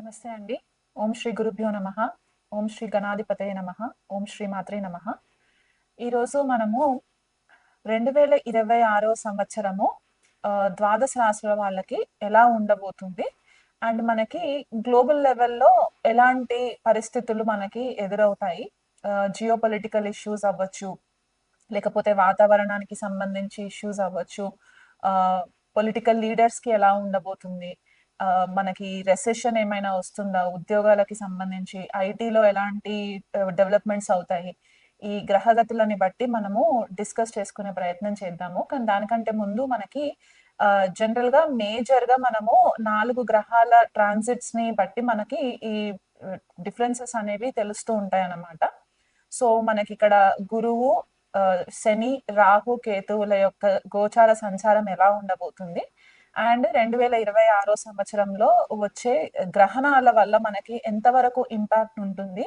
నమస్తే అండి. ఓం శ్రీ గురుభ్యో నమః. ఓం శ్రీ గణాధిపతయే నమః. ఓం శ్రీ మాత్రే నమః. ఈరోజు మనము 2026 సంవత్సరము ద్వాదశ రాశుల వాళ్ళకి ఎలా ఉండబోతుంది? అండ్ మనకి గ్లోబల్ లెవెల్‌లో ఎలాంటి పరిస్థితులు మనకి ఎదురవుతాయి? జియోపొలిటికల్ ఇష్యూస్ అవ్వచ్చు, లేకపోతే వాతావరణానికి సంబంధించి ఇష్యూస్ అవ్వచ్చు, పొలిటికల్ లీడర్స్‌కి ఎలా ఉండబోతుంది? మనకి రెసెషన్ ఏమైనా వస్తుందా? ఉద్యోగాలకి సంబంధించి ఐటీలో ఎలాంటి డెవలప్‌మెంట్స్ అవుతాయి? ఈ గ్రహగతులని బట్టి మనము డిస్కస్ చేసుకునే ప్రయత్నం చేద్దాము. కానీ దానికంటే ముందు మనకి జనరల్‌గా మేజర్‌గా మనము 4 గ్రహాల ట్రాన్సిట్స్‌ని బట్టి మనకి ఈ డిఫరెన్సెస్ అనేవి తెలుస్తూ ఉంటాయన్నమాట. సో, మనకిక్కడ గురువు, శని, రాహు, కేతువుల యొక్క గోచార సంచారం ఎలా ఉండబోతుంది? అండ్ 2026 సంవత్సరంలో వచ్చే గ్రహణాల వల్ల మనకి ఎంతవరకు ఇంపాక్ట్ ఉంటుంది?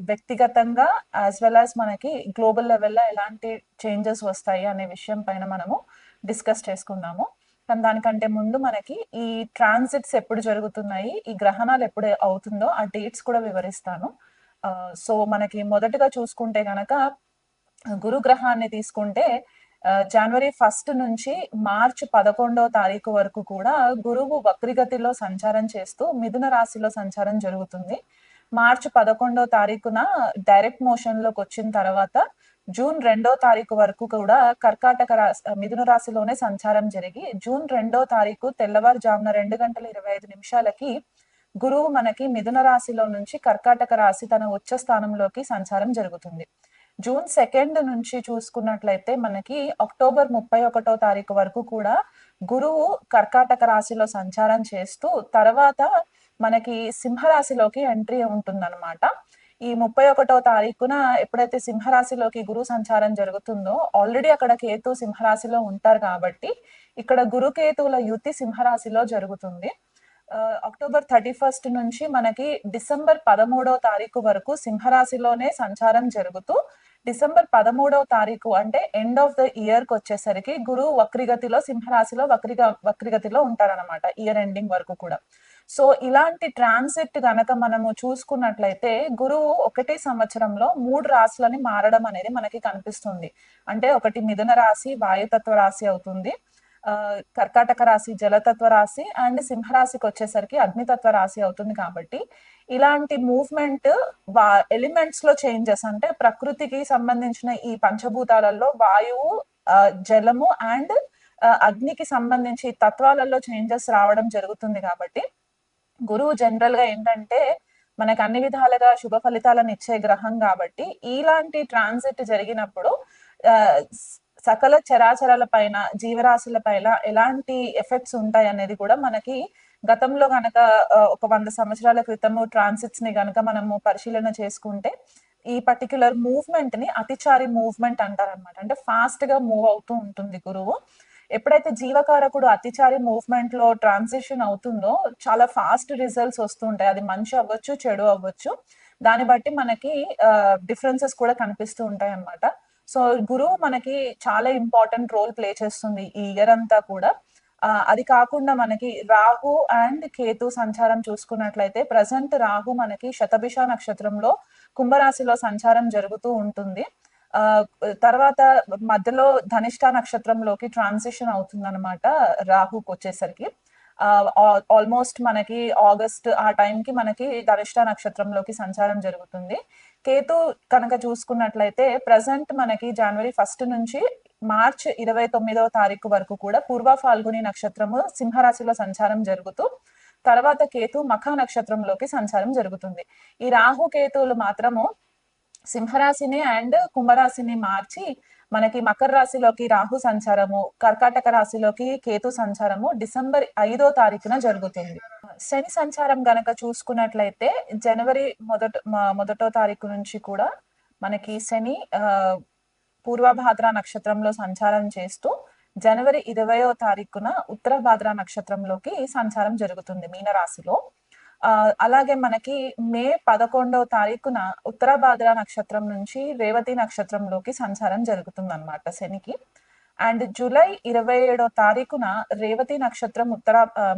వ్యక్తిగతంగా యాస్ వెల్ యాస్ మనకి గ్లోబల్ లెవెల్‌లో ఎలాంటి చేంజెస్ వస్తాయి అనే విషయం పైన మనము డిస్కస్ చేసుకుందాము. కానీ దానికంటే ముందు మనకి ఈ ట్రాన్సిట్స్ ఎప్పుడు జరుగుతున్నాయి? ఈ గ్రహణాలు ఎప్పుడు అవుతుందో ఆ డేట్స్ కూడా వివరిస్తాను. సో, మనకి మొదటగా చూసుకుంటే గనక గురు గ్రహాన్ని తీసుకుంటే జనవరి 1 నుంచి మార్చ్ 11వ తారీఖు వరకు కూడా గురువు వక్రిగతిలో సంచారం చేస్తూ మిథున రాశిలో సంచారం జరుగుతుంది. మార్చ్ 11వ తారీఖున డైరెక్ట్ మోషన్‌లోకి వచ్చిన తర్వాత జూన్ 2వ తారీఖు వరకు కూడా మిథున రాశిలోనే సంచారం జరిగి జూన్ 2వ తారీఖు తెల్లవారుజామున 2:25 గురువు మనకి మిథున రాశిలో నుంచి కర్కాటక రాశి తన ఉచ్చ స్థానంలోకి సంచారం జరుగుతుంది. జూన్ 2 నుంచి చూసుకున్నట్లయితే మనకి అక్టోబర్ 31వ తారీఖు వరకు కూడా గురువు కర్కాటక రాశిలో సంచారం చేస్తూ తర్వాత మనకి సింహరాశిలోకి ఎంట్రీ ఉంటుందన్నమాట. ఈ 31వ తారీఖున ఎప్పుడైతే సింహరాశిలోకి గురు సంచారం జరుగుతుందో ఆల్రెడీ అక్కడ కేతు సింహరాశిలో ఉంటారు కాబట్టి ఇక్కడ గురు కేతువుల యుతి సింహరాశిలో జరుగుతుంది. అక్టోబర్ 31 నుంచి మనకి డిసెంబర్ 13వ తారీఖు వరకు సింహరాశిలోనే సంచారం జరుగుతూ డిసెంబర్ 13వ తారీఖు అంటే ఎండ్ ఆఫ్ ద ఇయర్ కి వచ్చేసరికి గురువు వక్రిగతిలో సింహరాశిలో వక్రిగతిలో ఉంటారనమాట ఇయర్ ఎండింగ్ వరకు కూడా. సో ఇలాంటి ట్రాన్సిట్ గనక మనము చూసుకున్నట్లయితే గురువు ఒకటే సంవత్సరంలో 3 రాశులని మారడం అనేది మనకి కనిపిస్తుంది. అంటే ఒకటి మిథున రాశి వాయుతత్వ రాశి అవుతుంది, కర్కాటక రాశి జలతత్వ రాశి అండ్ సింహరాశికి వచ్చేసరికి అగ్నితత్వ రాశి అవుతుంది. కాబట్టి ఇలాంటి మూవ్మెంట్ ఎలిమెంట్స్ లో చేంజెస్ అంటే ప్రకృతికి సంబంధించిన ఈ పంచభూతాలలో వాయువు, జలము అండ్ అగ్నికి సంబంధించి తత్వాలలో చేంజెస్ రావడం జరుగుతుంది. కాబట్టి గురువు జనరల్ గా ఏంటంటే మనకు అన్ని విధాలుగా శుభ ఫలితాలను ఇచ్చే గ్రహం కాబట్టి ఇలాంటి ట్రాన్సిట్ జరిగినప్పుడు సకల చరాచరాల పైన జీవరాశుల పైన ఎలాంటి ఎఫెక్ట్స్ ఉంటాయి అనేది కూడా మనకి గతంలో గనక ఒక 100 సంవత్సరాల క్రితము ట్రాన్సిట్స్ ని గనక మనము పరిశీలన చేసుకుంటే ఈ పర్టిక్యులర్ మూవ్మెంట్ ని అతిచారి మూవ్మెంట్ అంటారనమాట. అంటే ఫాస్ట్ గా మూవ్ అవుతూ ఉంటుంది గురువు. ఎప్పుడైతే జీవకారకుడు అతిచారి మూవ్మెంట్ లో ట్రాన్సిషన్ అవుతుందో చాలా ఫాస్ట్ రిజల్ట్స్ వస్తుంటాయి. అది మంచి అవ్వచ్చు, చెడు అవ్వచ్చు. దాన్ని బట్టి మనకి డిఫరెన్సెస్ కూడా కనిపిస్తూ ఉంటాయి అన్నమాట. సో గురువు మనకి చాలా ఇంపార్టెంట్ రోల్ ప్లే చేస్తుంది ఈ ఇయర్ అంతా కూడా. అది కాకుండా మనకి రాహు అండ్ కేతు సంచారం చూసుకున్నట్లయితే ప్రజెంట్ రాహు మనకి శతభిష నక్షత్రంలో కుంభరాశిలో సంచారం జరుగుతూ ఉంటుంది. తర్వాత మధ్యలో ధనిష్ట నక్షత్రంలోకి ట్రాన్సిషన్ అవుతుంది అనమాట రాహుకి వచ్చేసరికి. ఆల్మోస్ట్ మనకి ఆగస్ట్ ఆ టైంకి మనకి ధనిష్ట నక్షత్రంలోకి సంచారం జరుగుతుంది. కేతు కనుక చూసుకున్నట్లయితే ప్రజెంట్ మనకి జనవరి 1 నుంచి మార్చ్ 29వ తారీఖు వరకు కూడా పూర్వ ఫాల్గుని నక్షత్రము సింహరాశిలో సంచారం జరుగుతూ తర్వాత కేతు మఖ నక్షత్రంలోకి సంచారం జరుగుతుంది. ఈ రాహు కేతువులు మాత్రము సింహరాశిని అండ్ కుంభరాశిని మార్చి మనకి మకర రాశిలోకి రాహు సంచారము, కర్కాటక రాశిలోకి కేతు సంచారము డిసెంబర్ 5వ తారీఖున జరుగుతుంది. శని సంచారం గనక చూసుకున్నట్లయితే జనవరి మొదటో తారీఖు నుంచి కూడా మనకి శని పూర్వభాద్ర నక్షత్రంలో సంచారం చేస్తూ జనవరి 20వ తారీఖున ఉత్తరభాద్ర నక్షత్రంలోకి సంచారం జరుగుతుంది మీనరాశిలో. అలాగే మనకి మే 11వ తారీఖున ఉత్తరభాద్ర నక్షత్రం నుంచి రేవతి నక్షత్రంలోకి సంచారం జరుగుతుంది అన్నమాట శనికి. అండ్ జూలై 27వ తారీఖున రేవతి నక్షత్రం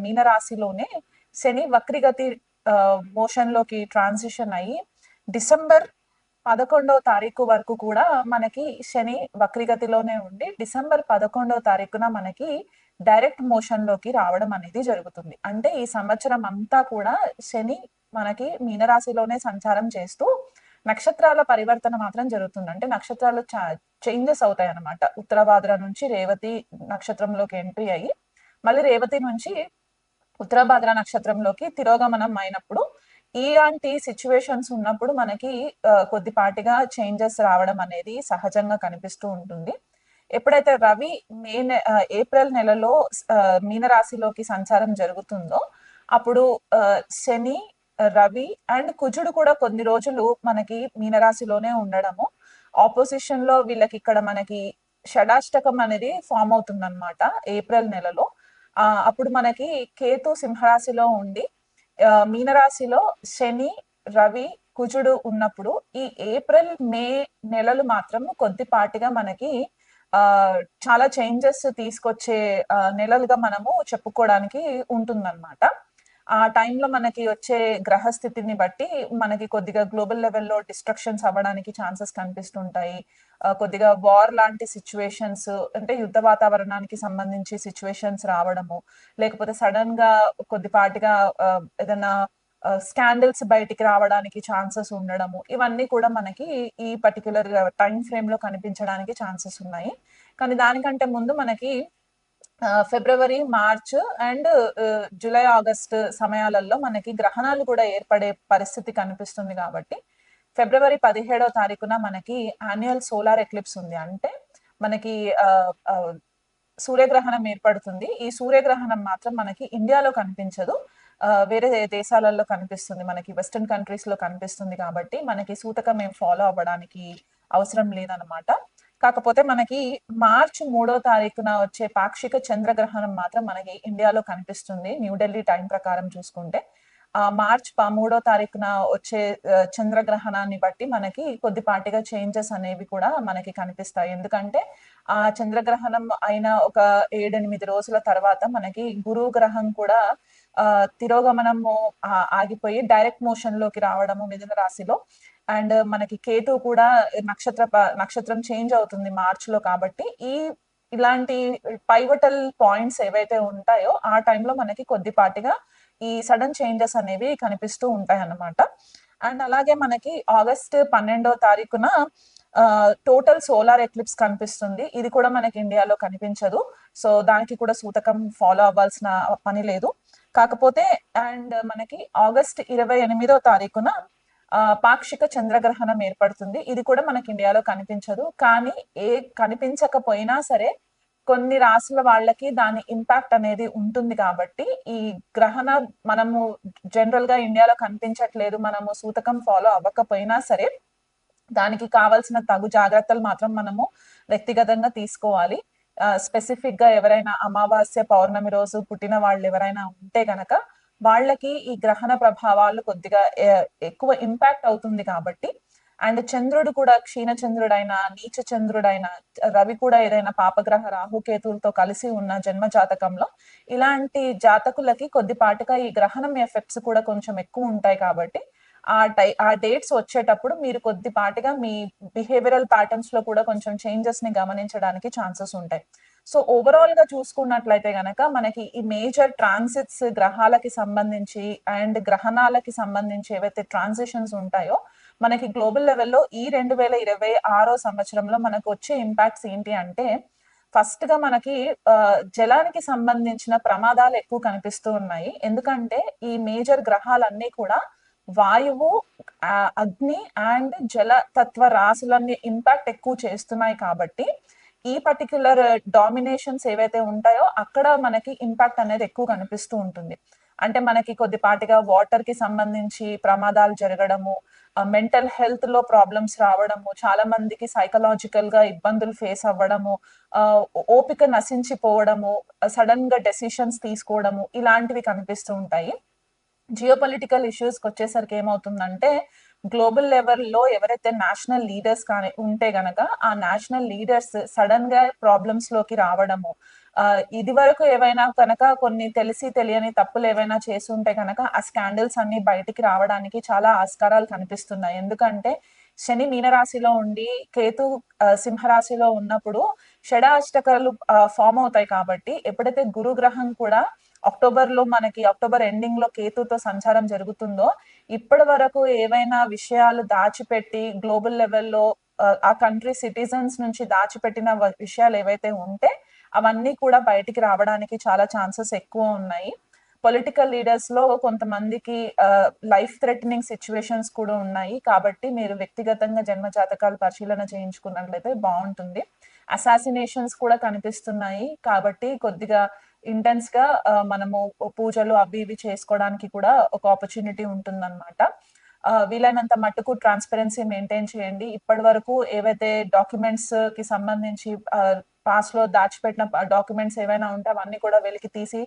మీనరాశిలోనే శని వక్రిగతి మోషన్ లోకి ట్రాన్సిషన్ అయ్యి డిసెంబర్ 11వ తారీఖు వరకు కూడా మనకి శని వక్రగతిలోనే ఉండి డిసెంబర్ 11వ తారీఖున మనకి డైరెక్ట్ మోషన్ లోకి రావడం అనేది జరుగుతుంది. అంటే ఈ సంవత్సరం అంతా కూడా శని మనకి మీనరాశిలోనే సంచారం చేస్తూ నక్షత్రాల పరివర్తన మాత్రం జరుగుతుంది. అంటే నక్షత్రాలు చేంజెస్ అవుతాయి అన్నమాట. ఉత్తరాభాద్ర నుంచి రేవతి నక్షత్రంలోకి ఎంట్రీ అయ్యి మళ్ళీ రేవతి నుంచి ఉత్తరాభాద్ర నక్షత్రంలోకి తిరోగమనం అయినప్పుడు ఇలాంటి సిచ్యువేషన్స్ ఉన్నప్పుడు మనకి కొద్దిపాటిగా చేంజెస్ రావడం అనేది సహజంగా కనిపిస్తూ ఉంటుంది. ఎప్పుడైతే రవి ఏప్రిల్ నెలలో మీనరాశిలోకి సంచారం జరుగుతుందో అప్పుడు శని, రవి అండ్ కుజుడు కూడా కొన్ని రోజులు మనకి మీనరాశిలోనే ఉండడము, ఆపోజిషన్ లో వీళ్ళకి ఇక్కడ మనకి షడాష్టకం అనేది ఫామ్ అవుతుంది అనమాట ఏప్రిల్ నెలలో. అప్పుడు మనకి కేతు సింహరాశిలో ఉండి మీనరాశిలో శని, రవి, కుజుడు ఉన్నప్పుడు ఈ ఏప్రిల్, మే నెలలు మాత్రం కొద్దిపాటిగా మనకి చాలా చేంజెస్ తీసుకొచ్చే నెలలుగా మనము చెప్పుకోవడానికి ఉంటుందన్నమాట. ఆ టైంలో మనకి వచ్చే గ్రహస్థితిని బట్టి మనకి కొద్దిగా గ్లోబల్ లెవెల్లో డిస్ట్రక్షన్స్ అవ్వడానికి ఛాన్సెస్ కనిపిస్తుంటాయి. కొద్దిగా వార్ లాంటి సిచ్యువేషన్స్, అంటే యుద్ధ వాతావరణానికి సంబంధించి సిచ్యువేషన్స్ రావడము, లేకపోతే సడన్ గా కొద్దిపాటిగా ఏదైనా స్కాండల్స్ బయటికి రావడానికి ఛాన్సెస్ ఉండడము, ఇవన్నీ కూడా మనకి ఈ పర్టికులర్ టైం ఫ్రేమ్ లో కనిపించడానికి ఛాన్సెస్ ఉన్నాయి. కానీ దానికంటే ముందు మనకి ఫిబ్రవరి, మార్చ్ అండ్ జూలై, ఆగస్ట్ సమయాలలో మనకి గ్రహణాలు కూడా ఏర్పడే పరిస్థితి కనిపిస్తుంది. కాబట్టి ఫిబ్రవరి 17వ తారీఖున మనకి యాన్యువల్ సోలార్ ఎక్లిప్స్ ఉంది. అంటే మనకి సూర్యగ్రహణం ఏర్పడుతుంది. ఈ సూర్యగ్రహణం మాత్రం మనకి ఇండియాలో కనిపించదు, వేరే దేశాలలో కనిపిస్తుంది, మనకి వెస్టర్న్ కంట్రీస్ లో కనిపిస్తుంది. కాబట్టి మనకి సూతకం ఏం ఫాలో అవ్వడానికి అవసరం లేదనమాట. కాకపోతే మనకి మార్చ్ 3వ తారీఖున వచ్చే పాక్షిక చంద్రగ్రహణం మాత్రం మనకి ఇండియాలో కనిపిస్తుంది న్యూఢిల్లీ టైం ప్రకారం చూసుకుంటే. మార్చ్ 3వ తారీఖున వచ్చే చంద్రగ్రహణాన్ని బట్టి మనకి కొద్దిపాటిగా చేంజెస్ అనేవి కూడా మనకి కనిపిస్తాయి. ఎందుకంటే ఆ చంద్రగ్రహణం అయిన ఒక 7-8 రోజుల తర్వాత మనకి గురు గ్రహం కూడా తిరోగమనము ఆగిపోయి డైరెక్ట్ మోషన్ లోకి రావడము మిథున రాశిలో. అండ్ మనకి కేతు కూడా నక్షత్రం చేంజ్ అవుతుంది మార్చ్ లో. కాబట్టి ఇలాంటి పైవటల్ పాయింట్స్ ఏవైతే ఉంటాయో ఆ టైంలో మనకి కొద్దిపాటిగా ఈ సడన్ చేంజెస్ అనేవి కనిపిస్తూ ఉంటాయి అన్నమాట. అండ్ అలాగే మనకి ఆగస్ట్ 12వ తారీఖున టోటల్ సోలార్ ఎక్లిప్స్ కనిపిస్తుంది. ఇది కూడా మనకి ఇండియాలో కనిపించదు, సో దానికి కూడా సూతకం ఫాలో అవ్వాల్సిన పని లేదు. కాకపోతే అండ్ మనకి ఆగస్ట్ 28వ తారీఖున పాక్షిక చంద్రగ్రహణం ఏర్పడుతుంది. ఇది కూడా మనకి ఇండియాలో కనిపించదు. కానీ కనిపించకపోయినా సరే కొన్ని రాశుల వాళ్ళకి దాని ఇంపాక్ట్ అనేది ఉంటుంది. కాబట్టి ఈ గ్రహణ మనము జనరల్ గా ఇండియాలో కనిపించట్లేదు, మనము సూతకం ఫాలో అవ్వకపోయినా సరే దానికి కావాల్సిన తగు జాగ్రత్తలు మాత్రం మనము వ్యక్తిగతంగా తీసుకోవాలి. స్పెసిఫిక్ గా ఎవరైనా అమావాస్య, పౌర్ణమి రోజు పుట్టిన వాళ్ళు ఎవరైనా ఉంటే గనక వాళ్ళకి ఈ గ్రహణ ప్రభావాలు కొద్దిగా ఎక్కువ ఇంపాక్ట్ అవుతుంది. కాబట్టి అండ్ చంద్రుడు కూడా క్షీణ చంద్రుడైనా, నీచ చంద్రుడైనా, రవి కూడా ఏదైనా పాపగ్రహ రాహుకేతులతో కలిసి ఉన్న జన్మ జాతకంలో ఇలాంటి జాతకులకి కొద్దిపాటిగా ఈ గ్రహణం ఎఫెక్ట్స్ కూడా కొంచెం ఎక్కువ ఉంటాయి. కాబట్టి ఆ డేట్స్ వచ్చేటప్పుడు మీరు కొద్దిపాటిగా మీ బిహేవియరల్ ప్యాటర్న్స్ లో కూడా కొంచెం చేంజెస్ ని గమనించడానికి ఛాన్సెస్ ఉంటాయి. సో ఓవరాల్ గా చూసుకున్నట్లయితే గనక మనకి ఈ మేజర్ ట్రాన్సిట్స్ గ్రహాలకి సంబంధించి అండ్ గ్రహణాలకి సంబంధించి ఏవైతే ట్రాన్సిషన్స్ ఉంటాయో మనకి గ్లోబల్ లెవెల్లో ఈ 2026 సంవత్సరంలో మనకు వచ్చే ఇంపాక్ట్స్ ఏంటి అంటే, ఫస్ట్ గా మనకి జలానికి సంబంధించిన ప్రమాదాలు ఎక్కువ కనిపిస్తూ ఉన్నాయి. ఎందుకంటే ఈ మేజర్ గ్రహాలన్నీ కూడా వాయువు, అగ్ని అండ్ జల తత్వ రాశులన్నీ ఇంపాక్ట్ ఎక్కువ చేస్తున్నాయి. కాబట్టి ఈ పర్టిక్యులర్ డామినేషన్స్ ఏవైతే ఉంటాయో అక్కడ మనకి ఇంపాక్ట్ అనేది ఎక్కువ కనిపిస్తూ ఉంటుంది. అంటే మనకి కొద్దిపాటిగా వాటర్ కి సంబంధించి ప్రమాదాలు జరగడము, మెంటల్ హెల్త్ లో ప్రాబ్లమ్స్ రావడము, చాలా మందికి సైకలాజికల్ గా ఇబ్బందులు ఫేస్ అవ్వడము, ఓపిక నశించిపోవడము, సడన్ గా డెసిషన్స్ తీసుకోవడము, ఇలాంటివి కనిపిస్తూ ఉంటాయి. జియోపొలిటికల్ ఇష్యూస్కి వచ్చేసరికి ఏమవుతుందంటే గ్లోబల్ లెవెల్లో ఎవరైతే నేషనల్ లీడర్స్ కానీ ఉంటే గనక ఆ నేషనల్ లీడర్స్ సడన్ గా ప్రాబ్లమ్స్ లోకి రావడము, ఇది వరకు ఏవైనా కనుక కొన్ని తెలిసి తెలియని తప్పులు ఏవైనా చేసి ఉంటే కనుక ఆ స్కాండల్స్ అన్ని బయటికి రావడానికి చాలా ఆస్కారాలు కనిపిస్తున్నాయి. ఎందుకంటే శని మీనరాశిలో ఉండి కేతు సింహరాశిలో ఉన్నప్పుడు షడ అష్టకాలు ఫామ్ అవుతాయి. కాబట్టి ఎప్పుడైతే గురుగ్రహం కూడా అక్టోబర్ ఎండింగ్ లో కేతుతో సంచారం జరుగుతుందో ఇప్పటి వరకు ఏవైనా విషయాలు దాచిపెట్టి గ్లోబల్ లెవెల్లో ఆ కంట్రీ సిటిజన్స్ నుంచి దాచిపెట్టిన విషయాలు ఏవైతే ఉంటే అవన్నీ కూడా బయటికి రావడానికి చాలా ఛాన్సెస్ ఎక్కువ ఉన్నాయి. పొలిటికల్ లీడర్స్ లో కొంతమందికి లైఫ్ థ్రెటనింగ్ సిచ్యువేషన్స్ కూడా ఉన్నాయి. కాబట్టి మీరు వ్యక్తిగతంగా జన్మ జాతకాలు పరిశీలన చేయించుకున్నట్లయితే బాగుంటుంది. అసాసినేషన్స్ కూడా కనిపిస్తున్నాయి. కాబట్టి కొద్దిగా ఇంటెన్స్ గా మనము పూజలు అవి ఇవి చేసుకోవడానికి కూడా ఒక ఆపర్చునిటీ ఉంటుందన్నమాట. వీలైనంత మట్టుకు ట్రాన్స్పరెన్సీ మెయింటైన్ చేయండి. ఇప్పటి వరకు ఏవైతే డాక్యుమెంట్స్ కి సంబంధించి పాస్ట్ లో దాచిపెట్టిన డాక్యుమెంట్స్ ఏవైనా ఉంటే అవన్నీ కూడా వెలికి తీసి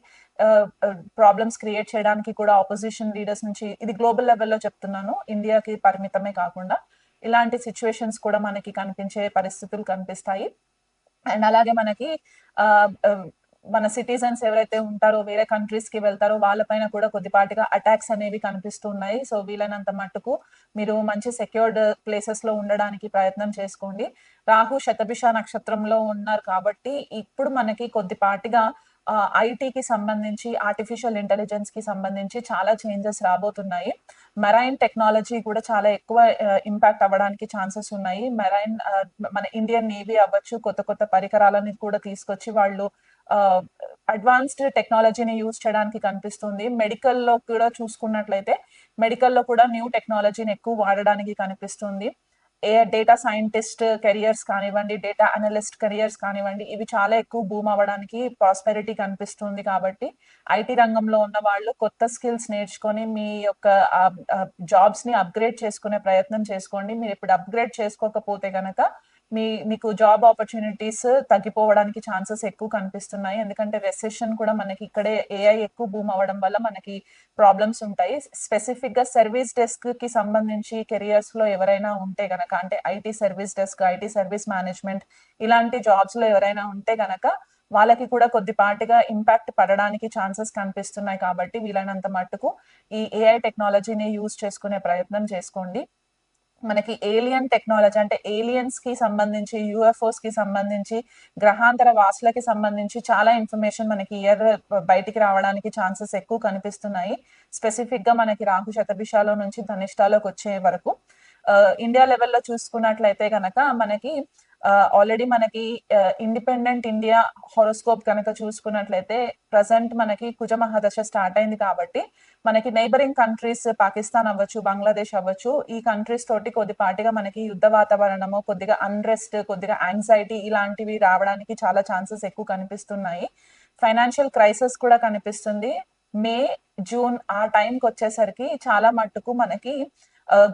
ప్రాబ్లమ్స్ క్రియేట్ చేయడానికి కూడా ఆపోజిషన్ లీడర్స్ నుంచి, ఇది గ్లోబల్ లెవెల్లో చెప్తున్నాను, ఇండియాకి పరిమితమే కాకుండా ఇలాంటి సిచ్యువేషన్స్ కూడా మనకి కనిపించే పరిస్థితులు కనిపిస్తాయి. అండ్ అలాగే మనకి మన సిటిజన్స్ ఎవరైతే ఉంటారో వేరే కంట్రీస్ కి వెళ్తారో వాళ్ళపైన కూడా కొద్దిపాటిగా అటాక్స్ అనేవి కనిపిస్తున్నాయి. సో వీలైనంత మట్టుకు మీరు మంచి సెక్యూర్డ్ ప్లేసెస్ లో ఉండడానికి ప్రయత్నం చేసుకోండి. రాహు శతభిష నక్షత్రంలో ఉన్నారు కాబట్టి ఇప్పుడు మనకి కొద్దిపాటిగా ఐటీకి సంబంధించి, ఆర్టిఫిషియల్ ఇంటెలిజెన్స్ కి సంబంధించి చాలా చేంజెస్ రాబోతున్నాయి. మెరైన్ టెక్నాలజీ కూడా చాలా ఎక్కువ ఇంపాక్ట్ అవ్వడానికి ఛాన్సెస్ ఉన్నాయి. మన ఇండియన్ నేవీ అవ్వచ్చు, కొత్త కొత్త పరికరాలని కూడా తీసుకొచ్చి వాళ్ళు అడ్వాన్స్డ్ టెక్నాలజీని యూజ్ చేయడానికి కనిపిస్తుంది. మెడికల్లో కూడా చూసుకున్నట్లయితే మెడికల్లో కూడా న్యూ టెక్నాలజీని ఎక్కువ వాడడానికి కనిపిస్తుంది. డేటా సైంటిస్ట్ కెరియర్స్ కానివ్వండి, డేటా అనలిస్ట్ కెరియర్స్ కానివ్వండి, ఇవి చాలా ఎక్కువ బూమ్ అవ్వడానికి ప్రాస్పెరిటీ కనిపిస్తుంది. కాబట్టి ఐటీ రంగంలో ఉన్న వాళ్ళు కొత్త స్కిల్స్ నేర్చుకొని మీ యొక్క జాబ్స్ ని అప్గ్రేడ్ చేసుకునే ప్రయత్నం చేసుకోండి. మీరు ఇప్పుడు అప్గ్రేడ్ చేసుకోకపోతే గనక మీకు జాబ్ ఆపర్చునిటీస్ తగ్గిపోవడానికి ఛాన్సెస్ ఎక్కువ కనిపిస్తున్నాయి. ఎందుకంటే రెసెషన్ కూడా మనకి ఇక్కడే ఏఐ ఎక్కువ బూమ్ అవ్వడం వల్ల మనకి ప్రాబ్లమ్స్ ఉంటాయి. స్పెసిఫిక్ గా సర్వీస్ డెస్క్ కి సంబంధించి కెరియర్స్ లో ఎవరైనా ఉంటే గనక, అంటే IT service desk, IT service management ఇలాంటి జాబ్స్ లో ఎవరైనా ఉంటే గనక వాళ్ళకి కూడా కొద్దిపాటిగా ఇంపాక్ట్ పడడానికి ఛాన్సెస్ కనిపిస్తున్నాయి. కాబట్టి వీలైనంత మట్టుకు ఈ ఏఐ టెక్నాలజీని యూజ్ చేసుకునే ప్రయత్నం చేసుకోండి. మనకి ఏలియన్ టెక్నాలజీ అంటే ఏలియన్స్ కి సంబంధించి, యుఎఫ్ఓస్ కి సంబంధించి, గ్రహాంతర వాసులకి సంబంధించి చాలా ఇన్ఫర్మేషన్ మనకి ఇయర్ బయటికి రావడానికి ఛాన్సెస్ ఎక్కువ కనిపిస్తున్నాయి. స్పెసిఫిక్ గా మనకి రాహు శతభిషాలో నుంచి ధనిష్టాలోకి వచ్చే వరకు. ఇండియా లెవెల్లో చూసుకున్నట్లయితే కనుక మనకి ఆల్రెడీ మనకి ఇండిపెండెంట్ ఇండియా హోరోస్కోప్ కనుక చూసుకున్నట్లయితే ప్రజెంట్ మనకి కుజ మహాదశ స్టార్ట్ అయింది. కాబట్టి మనకి నైబరింగ్ కంట్రీస్ పాకిస్తాన్ అవ్వచ్చు, బంగ్లాదేశ్ అవ్వచ్చు, ఈ కంట్రీస్ తోటి కొద్దిపాటిగా మనకి యుద్ధ వాతావరణము, కొద్దిగా అన్రెస్ట్, కొద్దిగా యాంగ్జైటీ ఇలాంటివి రావడానికి చాలా ఛాన్సెస్ ఎక్కువ కనిపిస్తున్నాయి. ఫైనాన్షియల్ క్రైసిస్ కూడా కనిపిస్తుంది. మే, జూన్ ఆ టైంకి వచ్చేసరికి చాలా మట్టుకు మనకి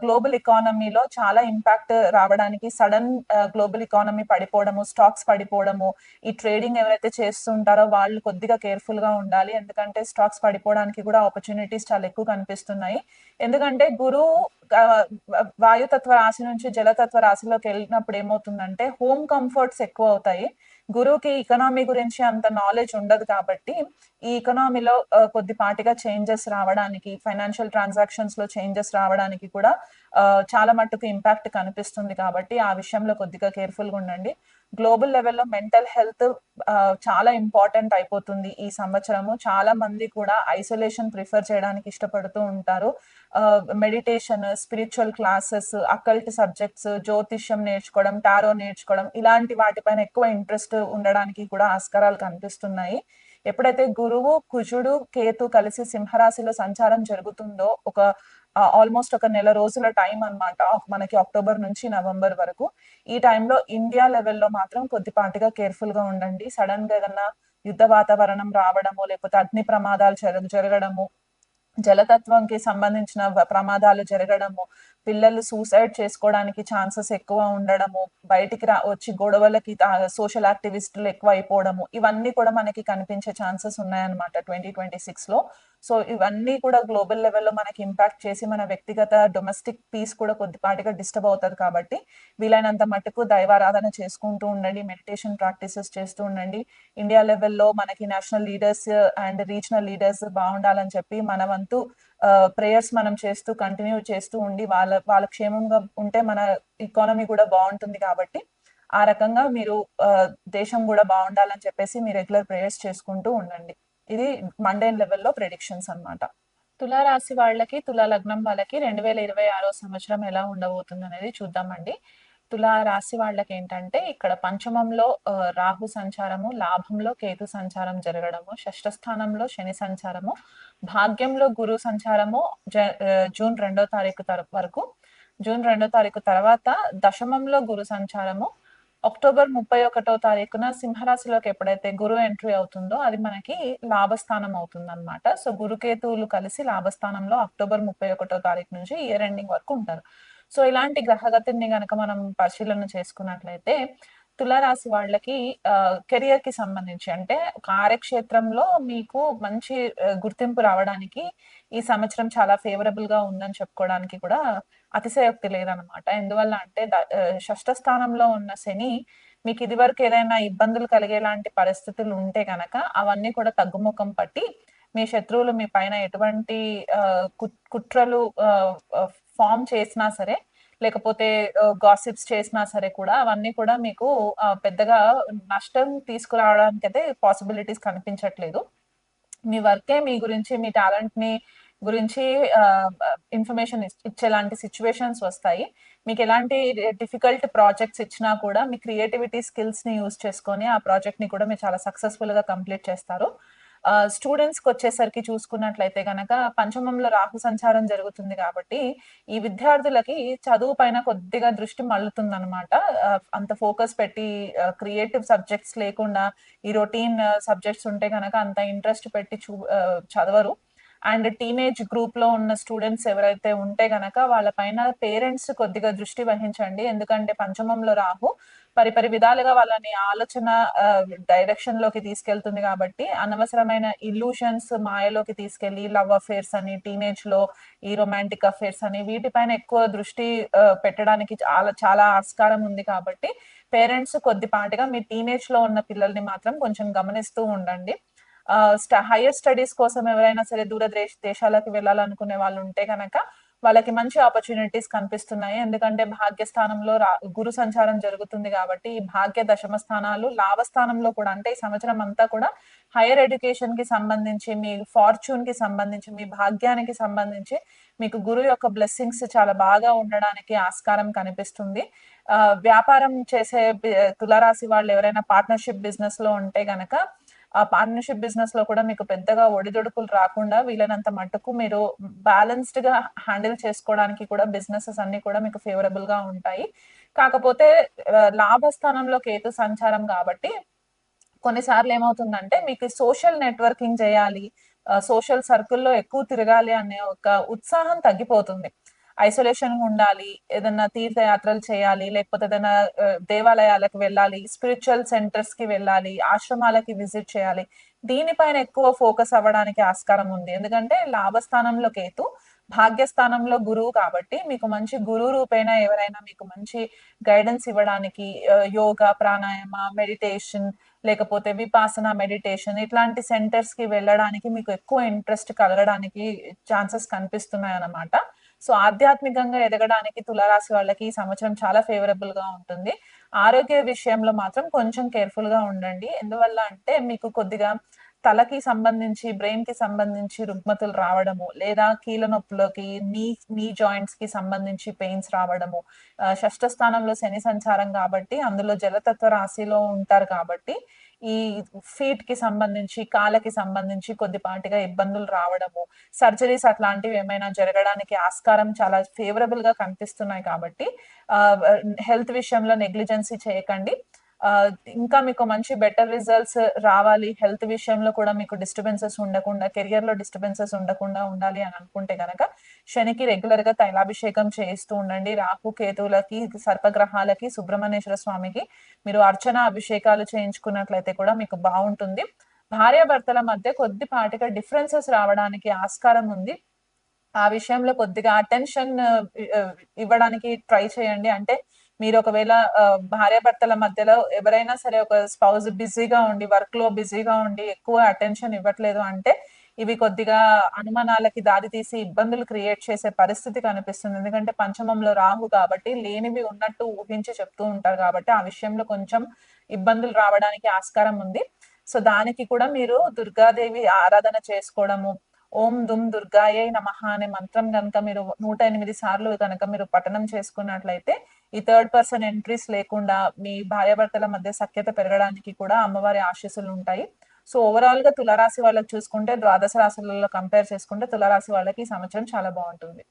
గ్లోబల్ ఎకానమీలో చాలా ఇంపాక్ట్ రావడానికి, సడన్ గ్లోబల్ ఎకానమీ పడిపోవడము, స్టాక్స్ పడిపోవడము, ఈ ట్రేడింగ్ ఎవరైతే చేస్తుంటారో వాళ్ళు కొద్దిగా కేర్ఫుల్ గా ఉండాలి. ఎందుకంటే స్టాక్స్ పడిపోవడానికి కూడా ఆపర్చునిటీస్ చాలా ఎక్కువ కనిపిస్తున్నాయి. ఎందుకంటే గురువు వాయుతత్వ రాశి నుంచి జలతత్వ రాశిలోకి వెళ్ళినప్పుడు ఏమవుతుందంటే హోమ్ కంఫర్ట్స్ ఎక్కువ అవుతాయి. గురువుకి ఎకనామీ గురించి అంత నాలెడ్జ్ ఉండదు. కాబట్టి ఈ ఎకనామీలో కొద్దిపాటిగా చేంజెస్ రావడానికి, ఫైనాన్షియల్ ట్రాన్సాక్షన్స్ లో చేంజెస్ రావడానికి కూడా చాలా మట్టుకు ఇంపాక్ట్ కనిపిస్తుంది. కాబట్టి ఆ విషయంలో కొద్దిగా కేర్ఫుల్ గా ఉండండి. గ్లోబల్ లెవెల్లో మెంటల్ హెల్త్ చాలా ఇంపార్టెంట్ అయిపోతుంది ఈ సంవత్సరము. చాలా మంది కూడా ఐసోలేషన్ ప్రిఫర్ చేయడానికి ఇష్టపడుతూ ఉంటారు. Meditation, spiritual classes, occult subjects, జ్యోతిష్యం నేర్చుకోవడం, టారో నేర్చుకోవడం ఇలాంటి వాటిపైన ఎక్కువ ఇంట్రెస్ట్ ఉండడానికి కూడా ఆస్కారాలు కనిపిస్తున్నాయి. ఎప్పుడైతే గురువు, కుజుడు, కేతు కలిసి సింహరాశిలో సంచారం జరుగుతుందో ఆల్మోస్ట్ ఒక నెల రోజుల టైం అన్నమాట మనకి, అక్టోబర్ నుంచి నవంబర్ వరకు. ఈ టైంలో ఇండియా లెవెల్లో మాత్రం కొద్దిపాటిగా కేర్ఫుల్ గా ఉండండి. సడన్ గా ఏదన్నా యుద్ధ వాతావరణం రావడము, లేకపోతే అగ్ని ప్రమాదాలు జరగడము, జలతత్వంకి సంబంధించిన ప్రమాదాలు జరగడము, పిల్లలు సూసైడ్ చేసుకోవడానికి ఛాన్సెస్ ఎక్కువ ఉండడము, బయటికి వచ్చి గొడవలకి సోషల్ యాక్టివిస్టులు ఎక్కువ అయిపోవడము, ఇవన్నీ కూడా మనకి కనిపించే ఛాన్సెస్ ఉన్నాయన్నమాట 2026 లో. సో ఇవన్నీ కూడా గ్లోబల్ లెవెల్లో మనకి ఇంపాక్ట్ చేసి మన వ్యక్తిగత డొమెస్టిక్ పీస్ కూడా కొద్దిపాటిగా డిస్టర్బ్ అవుతుంది. కాబట్టి వీలైనంత మటుకు దైవారాధన చేసుకుంటూ ఉండండి, మెడిటేషన్ ప్రాక్టీసెస్ చేస్తూ ఉండండి. ఇండియా లెవెల్లో మనకి national leaders and regional leaders బాగుండాలని చెప్పి మన వంతు ప్రేయర్స్ మనం చేస్తూ కంటిన్యూ చేస్తూ ఉండి వాళ్ళ క్షేమంగా ఉంటే మన ఎకానమీ కూడా బాగుంటుంది. కాబట్టి ఆ రకంగా మీరు దేశం కూడా బాగుండాలని చెప్పేసి మీ రెగ్యులర్ ప్రేయర్స్ చేసుకుంటూ ఉండండి. ఇది మండేన్ లెవెల్లో ప్రెడిక్షన్స్ అన్నమాట. తులారాశి వాళ్ళకి, తులా లగ్నం వాళ్ళకి 2026 సంవత్సరం ఎలా ఉండబోతుంది అనేది చూద్దామండి. తులారాశి వాళ్ళకి ఏంటంటే ఇక్కడ పంచమంలో రాహు సంచారము, లాభంలో కేతు సంచారం జరగడము, షష్ఠ స్థానంలో శని సంచారము, భాగ్యంలో గురు సంచారము జూన్ 2వ తారీఖు వరకు, జూన్ 2వ తారీఖు తర్వాత దశమంలో గురు సంచారము, అక్టోబర్ 31వ తారీఖున సింహరాశిలోకి ఎప్పుడైతే గురు ఎంట్రీ అవుతుందో అది మనకి లాభస్థానం అవుతుంది అనమాట. సో గురుకేతువులు కలిసి లాభస్థానంలో అక్టోబర్ 31వ తారీఖు నుంచి ఇయర్ ఎండింగ్ వరకు ఉంటారు. సో ఇలాంటి గ్రహగతిని గనక మనం పరిశీలన చేసుకున్నట్లయితే తులారాశి వాళ్ళకి కెరియర్ కి సంబంధించి అంటే కార్యక్షేత్రంలో మీకు మంచి గుర్తింపు రావడానికి ఈ సంవత్సరం చాలా ఫేవరబుల్ గా ఉందని చెప్పుకోవడానికి కూడా అతిశయోక్తి లేదనమాట. ఎందువల్ల అంటే షష్ఠ స్థానంలో ఉన్న శని మీకు ఇది వరకు ఏదైనా ఇబ్బందులు కలిగేలాంటి పరిస్థితులు ఉంటే కనుక అవన్నీ కూడా తగ్గుముఖం పట్టి మీ శత్రువులు మీ పైన ఎటువంటి కుట్రలు ఫామ్ చేసినా సరే, లేకపోతే గాసిప్స్ చేసినా సరే కూడా అవన్నీ కూడా మీకు పెద్దగా నష్టం తీసుకురావడానికి అయితే పాసిబిలిటీస్ కనిపించట్లేదు. మీ వర్కే మీ గురించి, మీ టాలెంట్ ని గురించి ఇన్ఫర్మేషన్ ఇచ్చేలాంటి సిచ్యువేషన్స్ వస్తాయి. మీకు ఎలాంటి డిఫికల్ట్ ప్రాజెక్ట్స్ ఇచ్చినా కూడా మీ క్రియేటివిటీ స్కిల్స్ ని యూజ్ చేసుకొని ఆ ప్రాజెక్ట్ ని కూడా మీరు చాలా సక్సెస్ఫుల్ గా కంప్లీట్ చేస్తారు. స్టూడెంట్స్ కి వచ్చేసరికి చూసుకున్నట్లయితే కనుక పంచమంలో రాహు సంచారం జరుగుతుంది కాబట్టి ఈ విద్యార్థులకి చదువు పైన కొద్దిగా దృష్టి మళ్ళుతుంది అనమాట. అంత ఫోకస్ పెట్టి క్రియేటివ్ సబ్జెక్ట్స్ లేకుండా ఈ రొటీన్ సబ్జెక్ట్స్ ఉంటే కనుక అంత ఇంట్రెస్ట్ పెట్టి చదవరు. అండ్ టీనేజ్ గ్రూప్ లో ఉన్న స్టూడెంట్స్ ఎవరైతే ఉంటే గనక వాళ్ళ పైన పేరెంట్స్ కొద్దిగా దృష్టి వహించండి. ఎందుకంటే పంచమంలో రాహు పరిపరి విధాలుగా వాళ్ళని ఆలోచన డైరెక్షన్ లోకి తీసుకెళ్తుంది కాబట్టి అనవసరమైన ఇల్యూషన్స్ మాయలోకి తీసుకెళ్లి లవ్ అఫేర్స్ అని, టీనేజ్ లో ఈ రొమాంటిక్ అఫేర్స్ అని వీటిపైన ఎక్కువ దృష్టి పెట్టడానికి చాలా చాలా ఆస్కారం ఉంది. కాబట్టి పేరెంట్స్ కొద్దిపాటిగా మీ టీనేజ్ లో ఉన్న పిల్లల్ని మాత్రం కొంచెం గమనిస్తూ ఉండండి. హైయర్ స్టడీస్ కోసం ఎవరైనా సరే దూర దేశాలకు వెళ్ళాలనుకునే వాళ్ళు ఉంటే కనుక వాళ్ళకి మంచి ఆపర్చునిటీస్ కనిపిస్తున్నాయి. ఎందుకంటే భాగ్యస్థానంలో గురు సంచారం జరుగుతుంది కాబట్టి ఈ భాగ్య దశమ స్థానాలు లాభస్థానంలో కూడా అంటే ఈ సంవత్సరం అంతా కూడా హైయర్ ఎడ్యుకేషన్ కి సంబంధించి, మీ ఫార్చ్యూన్ కి సంబంధించి, మీ భాగ్యానికి సంబంధించి మీకు గురు యొక్క బ్లెస్సింగ్స్ చాలా బాగా ఉండడానికి ఆస్కారం కనిపిస్తుంది. వ్యాపారం చేసే తులారాశి వాళ్ళు ఎవరైనా పార్ట్నర్షిప్ బిజినెస్ లో ఉంటే గనక ఆ పార్ట్నర్షిప్ బిజినెస్ లో కూడా మీకు పెద్దగా ఒడిదుడుకులు రాకుండా వీలైనంత మట్టుకు మీరు బ్యాలెన్స్డ్ గా హ్యాండిల్ చేసుకోవడానికి కూడా బిజినెసెస్ అన్ని కూడా మీకు ఫేవరబుల్ గా ఉంటాయి. కాకపోతే లాభస్థానంలో కేతు సంచారం కాబట్టి కొన్నిసార్లు ఏమవుతుందంటే మీకు సోషల్ నెట్వర్కింగ్ చేయాలి, సోషల్ సర్కిల్లో ఎక్కువ తిరగాలి అనే ఒక ఉత్సాహం తగ్గిపోతుంది. ఐసోలేషన్ ఉండాలి, ఏదైనా తీర్థయాత్రలు చేయాలి, లేకపోతే ఏదైనా దేవాలయాలకు వెళ్ళాలి, స్పిరిచువల్ సెంటర్స్ కి వెళ్ళాలి, ఆశ్రమాలకి విజిట్ చేయాలి. దీనిపైన ఎక్కువ ఫోకస్ అవ్వడానికి ఆస్కారం ఉంది. ఎందుకంటే లాభస్థానంలో కేతు, భాగ్యస్థానంలో గురువు కాబట్టి మీకు మంచి గురువు రూపేణ ఎవరైనా మీకు మంచి గైడెన్స్ ఇవ్వడానికి యోగా, ప్రాణాయామ, మెడిటేషన్, లేకపోతే విపాసన మెడిటేషన్ ఇట్లాంటి సెంటర్స్ కి వెళ్ళడానికి మీకు ఎక్కువ ఇంట్రెస్ట్ కలగడానికి ఛాన్సెస్ కనిపిస్తున్నాయి అన్నమాట. సో ఆధ్యాత్మికంగా ఎదగడానికి తులారాశి వాళ్ళకి ఈ సంవత్సరం చాలా ఫేవరబుల్ గా ఉంటుంది. ఆరోగ్య విషయంలో మాత్రం కొంచెం కేర్ఫుల్ గా ఉండండి. ఎందువల్ల అంటే మీకు కొద్దిగా తలకి సంబంధించి, బ్రెయిన్ కి సంబంధించి రుగ్మతులు రావడము, లేదా కీళ్ళ నొప్పులకి, నీ జాయింట్స్ కి సంబంధించి పెయిన్స్ రావడము, షష్ఠ స్థానంలో శని సంచారం కాబట్టి అందులో జలతత్వ రాశిలో ఉంటారు కాబట్టి ఈ ఫీట్ కి సంబంధించి, కాళ్ళకి సంబంధించి కొద్దిపాటిగా ఇబ్బందులు రావడము, సర్జరీస్ అట్లాంటివి ఏమైనా జరగడానికి ఆస్కారం చాలా ఫేవరబుల్ గా కనిపిస్తున్నాయి. కాబట్టి హెల్త్ విషయంలో నెగ్లిజెన్సీ చేయకండి. ఇంకా మీకు మంచి బెటర్ రిజల్ట్స్ రావాలి, హెల్త్ విషయంలో కూడా మీకు డిస్టర్బెన్సెస్ ఉండకుండా, కెరియర్ లో డిస్టర్బెన్సెస్ ఉండకుండా ఉండాలి అని అనుకుంటే గనక శనికి రెగ్యులర్ గా తైలాభిషేకం చేయిస్తూ ఉండండి. రాహు కేతువులకి, సర్పగ్రహాలకి, సుబ్రహ్మణ్యేశ్వర స్వామికి మీరు అర్చన అభిషేకాలు చేయించుకున్నట్లయితే కూడా మీకు బాగుంటుంది. భార్యాభర్తల మధ్య కొద్దిపాటిగా డిఫరెన్సెస్ రావడానికి ఆస్కారం ఉంది. ఆ విషయంలో కొద్దిగా అటెన్షన్ ఇవ్వడానికి ట్రై చేయండి. అంటే మీరు ఒకవేళ భార్యాభర్తల మధ్యలో ఎవరైనా సరే ఒక స్పౌస్ బిజీగా ఉండి, వర్క్‌లో బిజీగా ఉండి ఎక్కువ అటెన్షన్ ఇవ్వట్లేదు అంటే, ఇవి కొద్దిగా అనుమానాలకి దారితీసి ఇబ్బందులు క్రియేట్ చేసే పరిస్థితి కనిపిస్తుంది. ఎందుకంటే పంచమంలో రాహు కాబట్టి లేనివి ఉన్నట్టు ఊహించి చెప్తూ ఉంటారు కాబట్టి, ఆ విషయంలో కొంచెం ఇబ్బందులు రావడానికి ఆస్కారం ఉంది. సో, దానికి కూడా మీరు దుర్గాదేవి ఆరాధన చేసుకోవడము, ఓం దుమ్ దుర్గాయై నమః అనే మంత్రం గనక మీరు 108 సార్లు గనక మీరు పఠనం చేసుకున్నట్లయితే, ఈ థర్డ్ పర్సన్ ఎంట్రీస్ లేకుండా మీ భార్యాభర్తల మధ్య సఖ్యత పెరగడానికి కూడా అమ్మవారి ఆశీస్సులుంటాయి. సో, ఓవరాల్‌గా తులారాశి వాళ్ళకి చూసుకుంటే ద్వాదశ రాశులలో కంపేర్ చేసుకుంటే తులారాశి వాళ్ళకి ఈ సంవత్సరం చాలా బావుంటుంది.